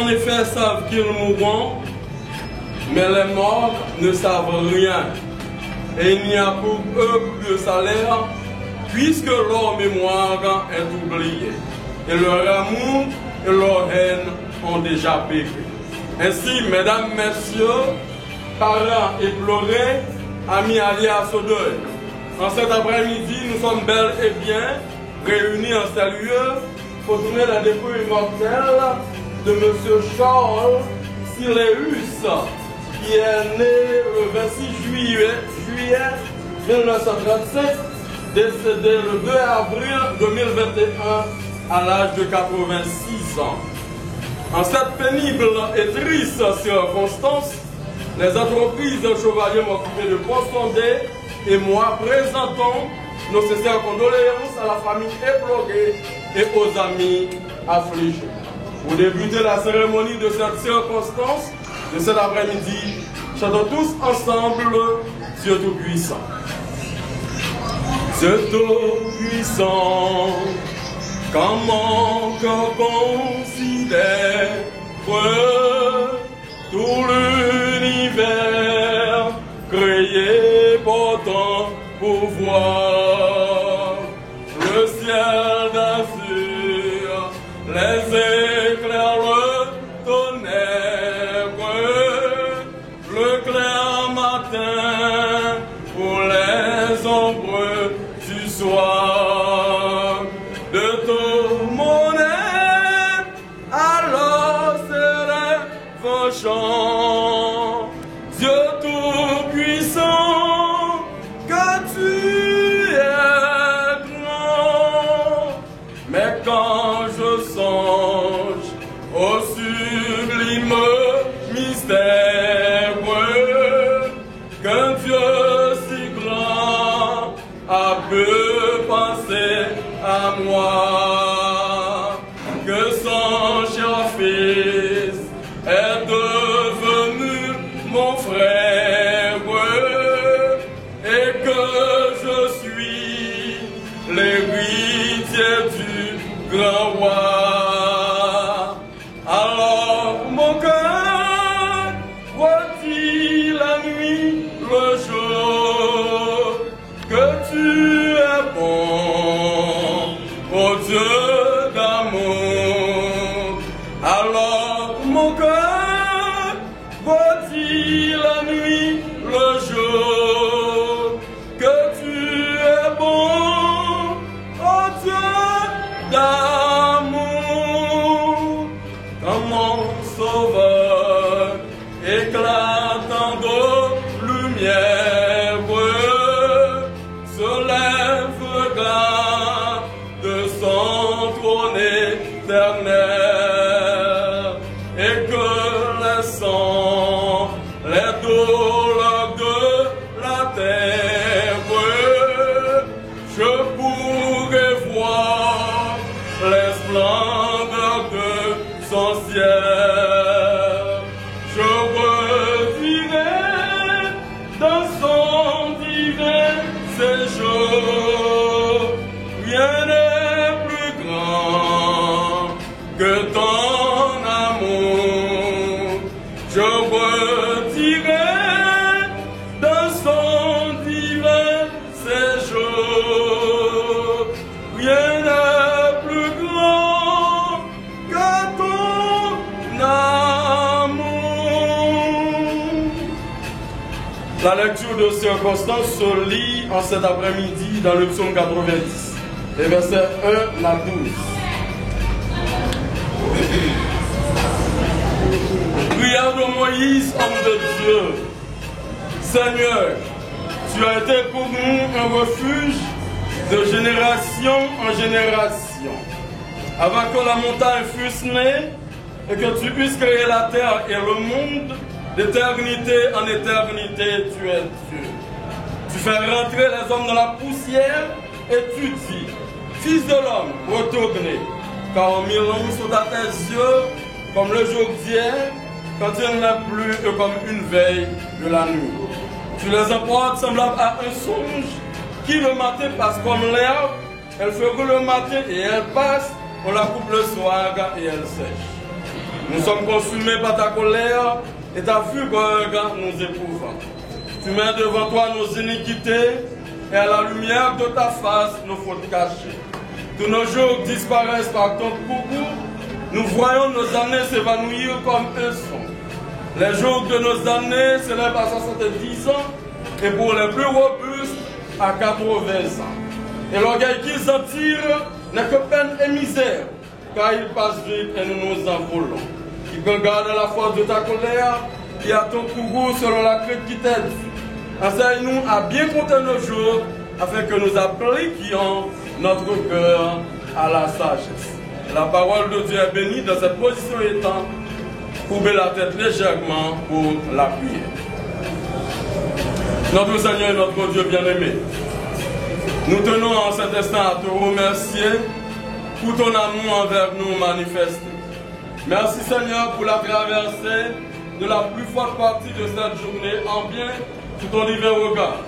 en effet savent qu'ils mourront, mais les morts ne savent rien. Et il n'y a pour eux plus de salaire, puisque leur mémoire est oubliée. Et leur amour et leur haine ont déjà péri. Ainsi, mesdames, messieurs, parents éplorés, amis alliés à ce deuil, en cet après-midi, nous sommes bel et bien réunis en ce lieu pour tourner la dépouille mortelle de M. Charles Siléus, qui est né le 26 juillet 1937, décédé le 2 avril 2021 à l'âge de 86 ans. En cette pénible et triste circonstance, les entreprises de Chevalier m'ont occupé de profonder et moi présentons nos sincères condoléances à la famille éplorée et aux amis affligés. Pour débuter la cérémonie de cette circonstance, de cet après-midi, chantons tous ensemble Dieu Tout-Puissant. Dieu Tout-Puissant, comment qu'on considère tout l'univers créé pour ton pouvoir, le ciel d'azur, les éclairs, le tonnerre, le clair matin pour les ombres du soir, de tout mon être, alors s'élève un chant. Dieu Tout-Puissant, que tu es grand, mais quand je songe au sublime mystère qu'un Dieu si grand a pu penser à moi, que son cher fils est devenu mon frère et que je suis l'héritier du grand roi. Alors mon cœur voit-il la nuit, le jour, que tu es bon, ô Dieu d'amour. Alors mon cœur voit-il la nuit, le jour, que tu es bon, ô Dieu d'amour. Comme mon sauveur éclatant de lumière se lève grand de son trône éternel, et que les sons, les douleurs de la terre, je pourrais voir les splendeurs de son ciel. Je redirai dans son divin séjour, rien n'est plus grand que ton amour. Je redirai dans son divin séjour, rien n'est plus grand que ton amour. La lecture de circonstance se lit en cet après-midi dans le psaume 90, les versets 1 à 12. Prière de Moïse, homme de Dieu. Seigneur, tu as été pour nous un refuge de génération en génération. Avant que la montagne fût née et que tu puisses créer la terre et le monde, d'éternité en éternité, tu es Dieu. Tu fais rentrer les hommes dans la poussière et tu dis, Fils de l'homme, retournez, car mille ans sont à tes yeux comme le jour d'hier, quand il n'est plus que comme une veille de la nuit. Tu les emportes semblables à un songe qui le matin passe comme l'herbe, elle fera le matin et elle passe, on la coupe le soir et elle sèche. Nous sommes consumés par ta colère et ta fureur nous éprouvant. Tu mets devant toi nos iniquités et à la lumière de ta face nos fautes cachées. Tous nos jours disparaissent par ton coucou. Nous voyons nos années s'évanouir comme un son. Les jours de nos années s'élèvent à 70 ans et pour les plus robustes à 80 ans. Et l'orgueil qu'ils en tirent n'est que peine et misère, car il passe vite et nous nous envolons. Qui peut garder la force de ta colère et à ton courroux selon la crainte qui t'aide. Enseigne-nous à bien compter nos jours afin que nous appliquions notre cœur à la sagesse. La parole de Dieu est bénie dans cette position étant, courbez la tête légèrement pour l'appuyer. Notre Seigneur et notre Dieu bien-aimé, nous tenons en cet instant à te remercier pour ton amour envers nous manifesté. Merci Seigneur pour la traversée de la plus forte partie de cette journée en bien sous ton divin regard.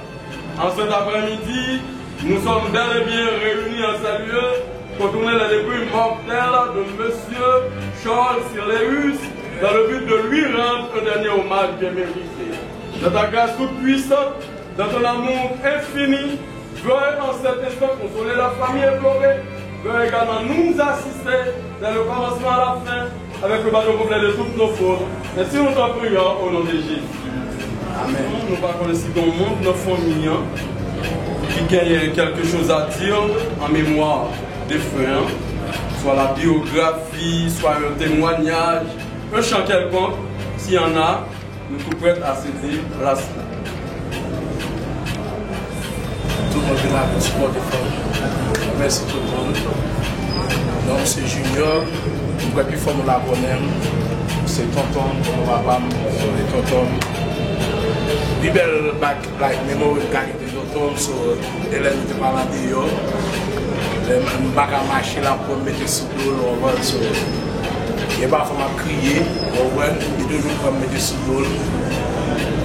En cet après-midi, nous sommes bel et bien réunis en ce lieu pour tourner les débris mortels de Monsieur Charles Sirleus dans le but de lui rendre un dernier hommage bien mérité. Dans ta grâce toute puissante, dans ton amour infini, veuille en cet instant consoler la famille éplorée, veuille également nous assister dès le commencement à la fin avec le bâton complet de toutes nos fautes. Merci nous t'en prions au nom de Jésus. Amen. Nous parlons ici dans le monde, nos familles, qui gagnent quelque chose à dire en mémoire des frères, soit la biographie, soit un témoignage, un chant quelconque, s'il y en a, nous sommes prêts à céder la salle. Tout le monde est là pour support des femmes. Merci tout le monde. Donc c'est Junior, nous pouvons plus former la bonne. C'est tonton, mon papa, c'est tonton. Bibel back like memory card de tonton, so Hélène était pas là d'ailleurs. Je bac à marcher là pour mettre sous l'eau, on va so. Il n'y a pas de crier, on va toujours pour mettre sous l'eau.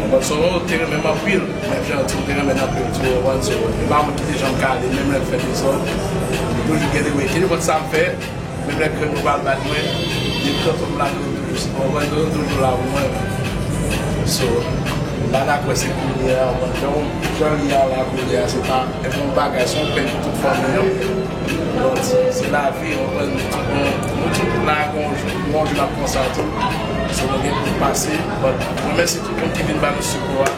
On va so terrain même à pile, même gentil terrain même à pile, on va so. Il va me quitter Jean Carl, même le fait des autres. Toujours gagner le week-end, quand ça me fait, même les que nous va battre, il quand on l'a on va toujours là au moins. So là d'accord c'est pour hier, donc Jean-Liard là pour hier, c'est pas un bon bagage, son père toute famille. Donc c'est la vie, on va nous là on mange la conscience, c'est le bien pour passer. Je remercie tout le monde qui vient de nous secourir.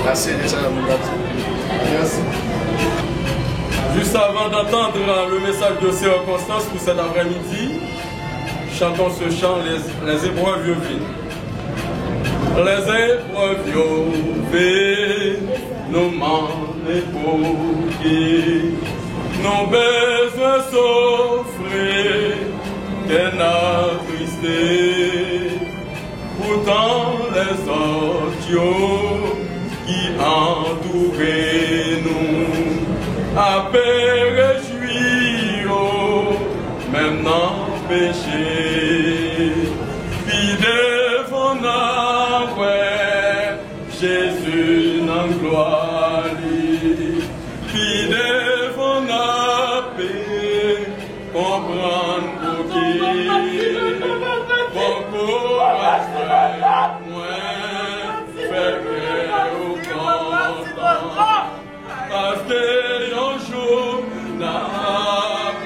Merci déjà à mon gâteau. Merci. Juste avant d'entendre le message de circonstance pour cet après-midi, chantons ce chant, les épreuves viennent. Les épreuves viennent, nous m'en époquer, nos besoins souffrir, qu'elle n'a tristé. Pourtant les autres qui entouraient nous, à périr, même dans le péché, puis devant nous, Jésus dans la gloire, puis devant nous, paix, comprendre pour qui, bon courage, moi, faire au content, parce que un jour, n'a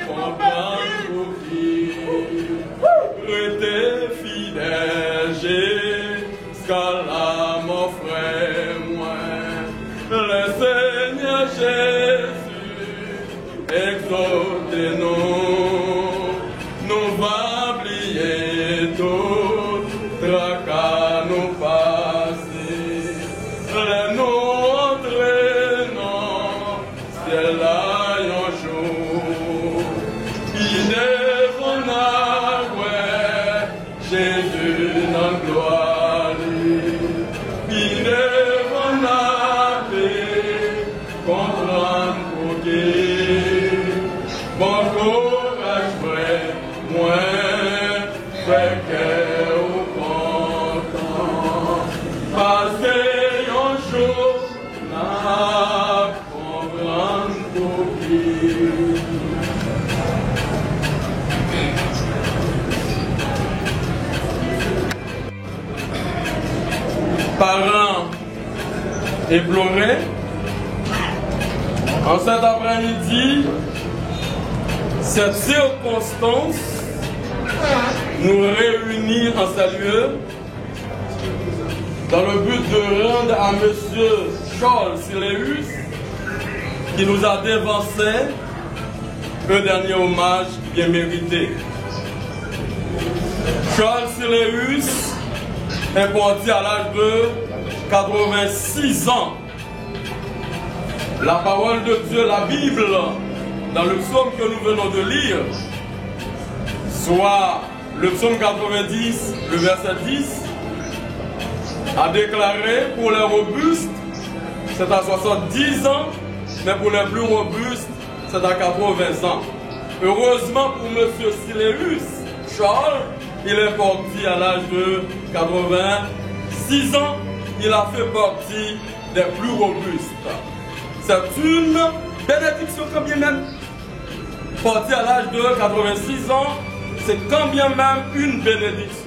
comprendre pour qui, rester fidèle, jusqu'à la mon frère, moi, le Seigneur Jésus, exaucez-nous, nous va oublier tout, tracas nous passer, les nous entraînons, ciel là un jour, il devant nous, Jésus dans gloire, il devant nous, comprendre pour qui, bon courage, frère, moi, frère, qu'est au content, parce qu'un jour, n'a comprendre pour qui. parents éplorés, en cet après-midi, cette circonstance nous réunit en ce lieu dans le but de rendre à M. Charles Siléus, qui nous a dévancé, un dernier hommage bien mérité. Charles Siléus est parti à l'âge de 86 ans. La parole de Dieu, la Bible, dans le psaume que nous venons de lire, soit le psaume 90, le verset 10, a déclaré pour les robustes, c'est à 70 ans, mais pour les plus robustes, c'est à 80 ans. Heureusement pour M. Siléus, Charles, il est parti à l'âge de 86 ans, il a fait partie des plus robustes. C'est une bénédiction quand bien même. Parti à l'âge de 86 ans, c'est quand bien même une bénédiction.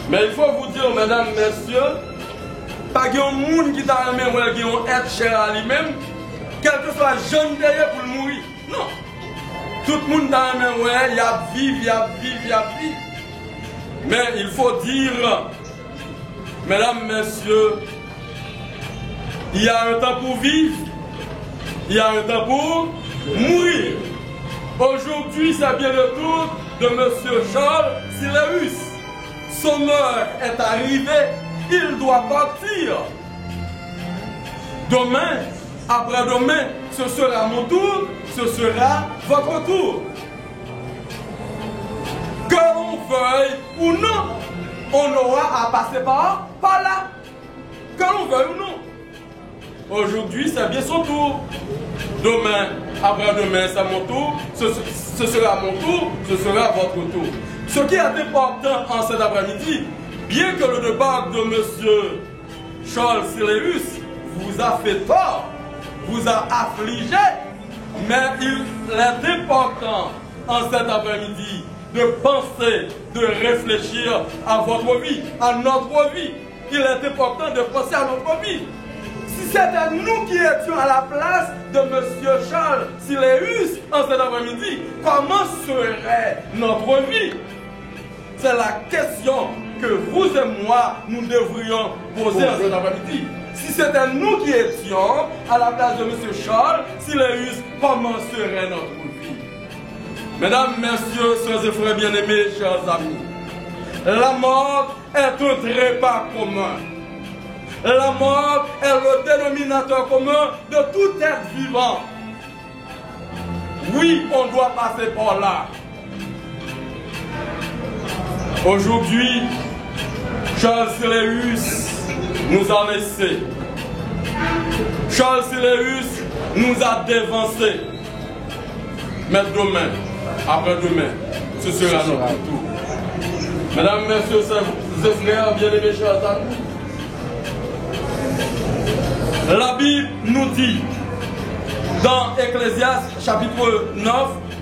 Mais il faut vous dire, mesdames, messieurs, pas qu'il y a un monde qui t'a aimé ou qui a être cher à lui-même, quel que soit jeune derrière pour le mourir. Non. Tout le monde t'a aimé, ouais, il y a vivre, il y a vivre, il y a vivre. Mais il faut dire, mesdames, messieurs, il y a un temps pour vivre, il y a un temps pour mourir. Aujourd'hui, c'est bien le tour de M. Charles Siléus. Son heure est arrivée, il doit partir. Demain, après-demain, ce sera mon tour, ce sera votre tour. Que l'on veuille ou non, on aura à passer par là. Que l'on veuille ou non. Aujourd'hui, c'est bien son tour. Demain, après-demain, c'est mon tour. Ce sera mon tour, ce sera votre tour. Ce qui est important en cet après-midi, bien que le débat de M. Charles Siléus vous a fait tort, vous a affligé, mais il est important en cet après-midi de penser, de réfléchir à votre vie, à notre vie. Il est important de penser à notre vie. Si c'était nous qui étions à la place de M. Charles Siléus en cet après-midi, comment serait notre vie? C'est la question que vous et moi, nous devrions poser en cet après-midi. Si c'était nous qui étions à la place de M. Charles Siléus, comment serait notre vie? Mesdames, messieurs, sœurs et frères bien-aimés, chers amis, la mort est un trépas commun. La mort est le dénominateur commun de tout être vivant. Oui, on doit passer par là. Aujourd'hui, Charles Siléus nous a laissés. Charles Siléus nous a dévancés. Mais demain, après-demain, ce sera notre tour. Mesdames, messieurs, ses frères, bien-aimés, chers amis, la Bible nous dit dans Ecclésiaste chapitre 9,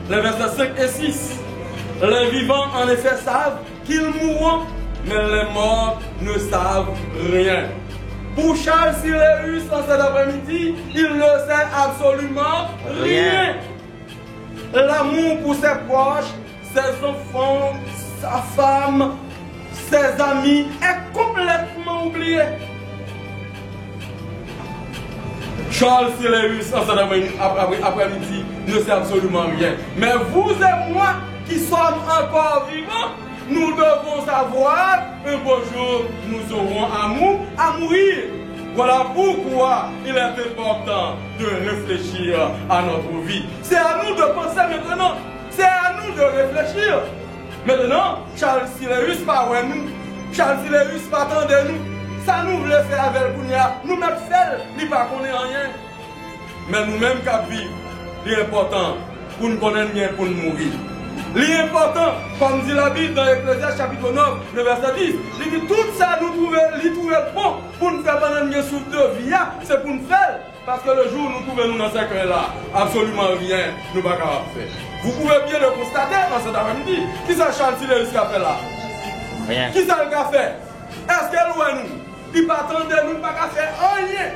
les versets 5 et 6, les vivants en effet savent qu'ils mourront, mais les morts ne savent rien. Pour Charles Siléus en cet après-midi, il ne sait absolument rien. L'amour pour ses proches, ses enfants, sa femme, ses amis est complètement oublié. Charles Siléus en cet après-midi ne sait absolument rien. Mais vous et moi qui sommes encore vivants, nous devons savoir un beau jour nous aurons à mourir. Voilà pourquoi il est important de réfléchir à notre vie. C'est à nous de penser maintenant. C'est à nous de réfléchir. Maintenant, Charles Siléus pas ouais nous. Charles Siléus pas attendre nous. Ça nous voulait faire avec Kounia. Nous même faire, nous pas connaître rien. Mais nous-mêmes qui vivons, l'important pour nous connaître rien, pour nous mourir. L'important, comme dit la Bible dans Ecclésiaste chapitre 9, le verset 10, il dit tout ça nous trouver bon pour nous faire pendant une souffle de vie, c'est pour nous faire. Parce que le jour où nous trouvons dans ce secret-là, absolument rien nous ne pouvons pas faire. Vous pouvez bien le constater dans cet après-midi. Qui ça Charles Siléus qui a fait là? Rien. Qui ça le a fait? Est-ce qu'elle ou nous? il pas attendre nous, pas qu'à faire rien.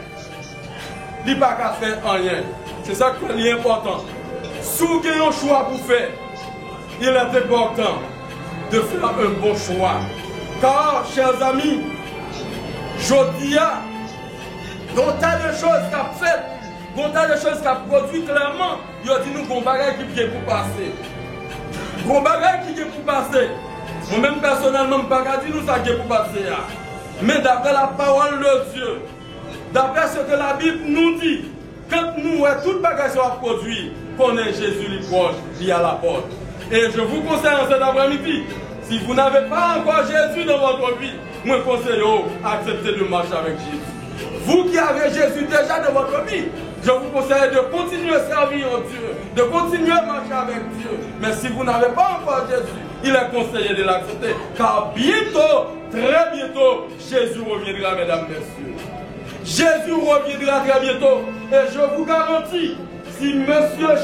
Il pas qu'à faire rien. C'est ça qui est important. Si vous avez un choix pour faire, il est important de faire un bon choix. Car, chers amis, je dis, il y a un tas de choses qu'a fait, un tas de choses qu'a produit clairement. Il a dit nous qu'on bagaille qui est pour passer. Qu'on bagaille qui est pour passer. Moi-même personnellement, je ne peux pas dire nous ça qui est pour passer. Mais d'après la parole de Dieu, d'après ce que la Bible nous dit, quand nous, toute bagaille sera produit, qu'on est Jésus les proche, il y a la porte. Et je vous conseille en cet après-midi, si vous n'avez pas encore Jésus dans votre vie, moi je conseille d'accepter de marcher avec Jésus. Vous qui avez Jésus déjà dans votre vie, je vous conseille de continuer à servir Dieu, de continuer à marcher avec Dieu. Mais si vous n'avez pas encore Jésus, il est conseillé de l'accepter. Car bientôt, très bientôt, Jésus reviendra, mesdames, messieurs. Jésus reviendra très bientôt. Et je vous garantis, si M.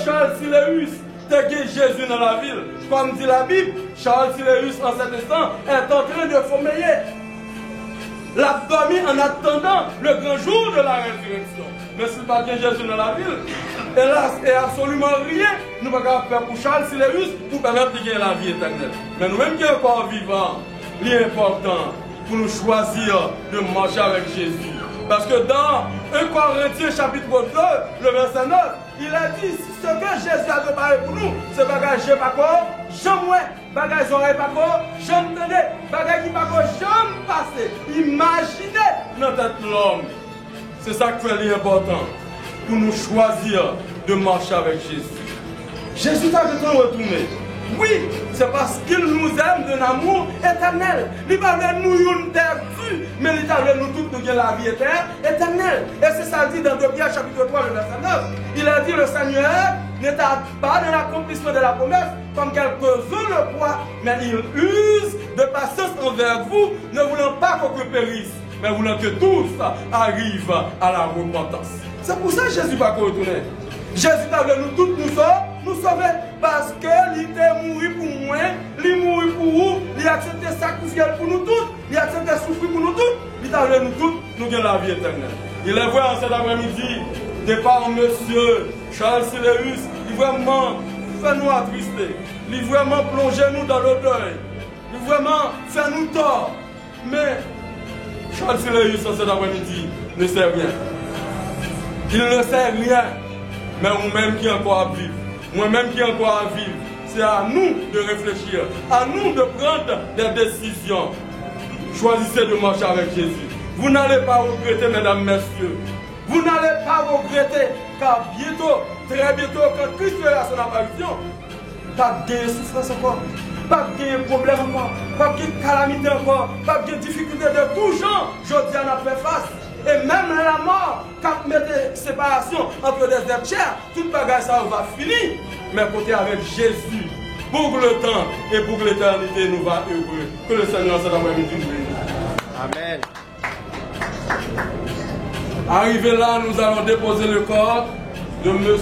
Charles Sileus était Jésus dans la ville, comme dit la Bible, Charles Sileus en cet instant est en train de sommeiller. L'a dormi en attendant le grand jour de la résurrection. Mais s'il n'y a pas Jésus dans la ville, hélas, et absolument rien, nous ne pouvons pas faire pour Charles Sileus pour permettre de gagner la vie éternelle. Mais nous-mêmes qui sommes encore vivants, l'important pour nous choisir de marcher avec Jésus. Parce que dans 1 Corinthiens chapitre 2, le verset 9, il a dit ce que Jésus a préparé pour nous, c'est bagage j'ai pas quoi, jamais bagage oreille pas quoi, jamais tenez, bagage qui pas quoi, jamais passé. Imaginez dans tête l'homme. C'est ça qui est important pour nous choisir de marcher avec Jésus. Jésus t'a dit de retourner. Oui, c'est parce qu'il nous aime d'un amour éternel. Il va nous une terre crue, mais il va nous tous nous la vie éternelle. Et c'est ça dit dans 2 Pierre chapitre 3, le verset 9. Il a dit le Seigneur n'est pas dans l'accomplissement de la promesse comme quelques-uns le croient, mais il use de patience envers vous, ne voulant pas qu'aucun périsse, mais voulant que tous arrivent à la repentance. C'est pour ça que Jésus va retourner. Jésus a voulu nous tous nous sauver parce qu'il était mort pour moi, il est mort pour vous, il a accepté sacrifier pour nous tous, il a accepté souffrir pour nous tous, il a voulu nous tous, nous avons la vie éternelle. Il est vrai en cet après-midi, de par monsieur Charles Sileus, il vraiment fait nous attrister, il vraiment plonger nous dans le deuil, il vraiment fait nous tort. Mais Charles Sileus en cet après-midi ne sait rien. Il ne sait rien. Mais nous-mêmes qui encore à vivre, moi-même qui encore à vivre, c'est à nous de réfléchir, à nous de prendre des décisions. Choisissez de marcher avec Jésus. Vous n'allez pas regretter, mesdames, messieurs. Vous n'allez pas regretter, car bientôt, très bientôt, quand Christ fera son apparition, pas de souffrance encore, pas de problème encore, pas de calamité encore, pas de difficulté de tout genre. Je dis à notre face. Et même la mort, quand met des séparations entre des êtres chers, toute bagage ça va finir. Mais côté avec Jésus, pour le temps et pour l'éternité, nous va heureux. Que le Seigneur soit dans notre vie. Amen. Arrivé là, nous allons déposer le corps de M.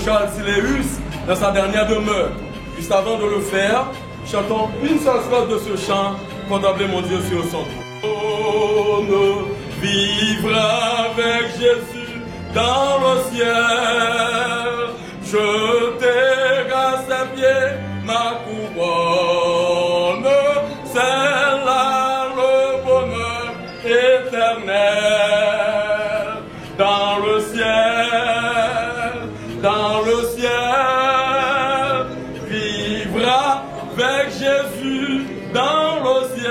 Charles Sileus dans sa dernière demeure. Juste avant de le faire, chantons une seule phrase de ce chant, Contemplez mon Dieu sur son trône. Vivre avec Jésus dans le ciel, jeter à ses pieds ma couronne, c'est là le bonheur éternel. Dans le ciel, vivre avec Jésus dans le ciel.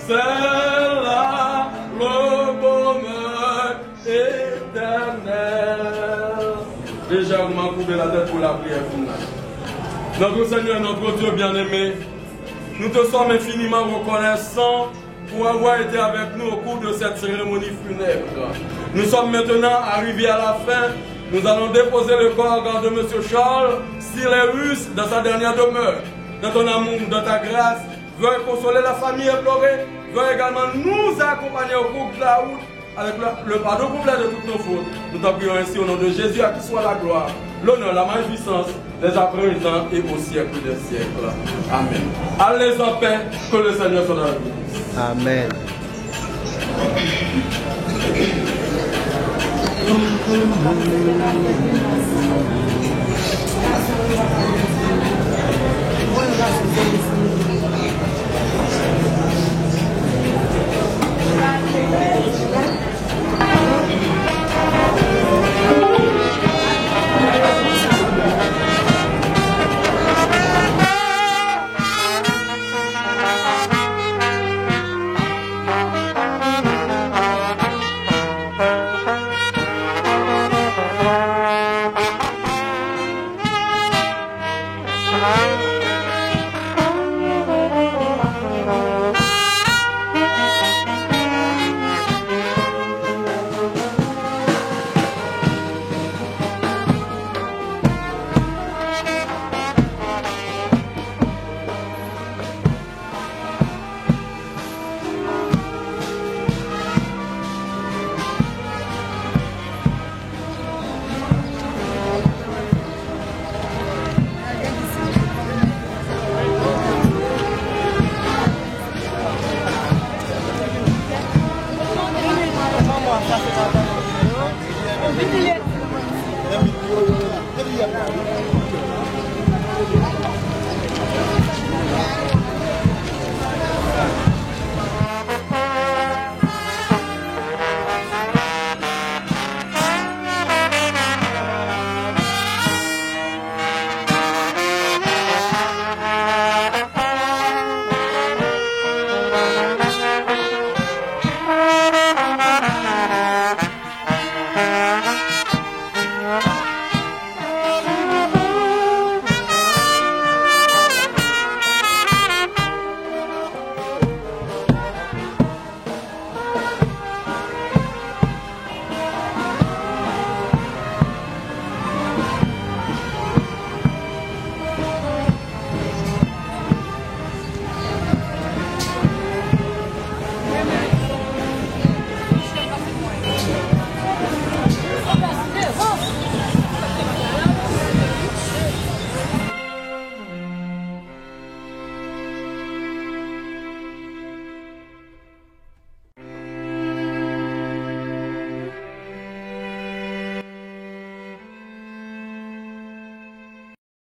C'est là le bonheur éternel. Légèrement couper la tête pour la prière finale. Notre Seigneur, notre Dieu bien-aimé, nous te sommes infiniment reconnaissants pour avoir été avec nous au cours de cette cérémonie funèbre. Nous sommes maintenant arrivés à la fin. Nous allons déposer le corps de M. Charles Sileus dans sa dernière demeure. Dans ton amour, dans ta grâce, veuille consoler la famille éplorée, veuille également nous accompagner au cours de la route avec le pardon complet de toutes nos fautes. Nous t'en prions ainsi au nom de Jésus, à qui soit la gloire, l'honneur, la magnificence dès à présent et au siècle des siècles. Amen. Allez en paix, que le Seigneur soit avec vous. Amen. Bye.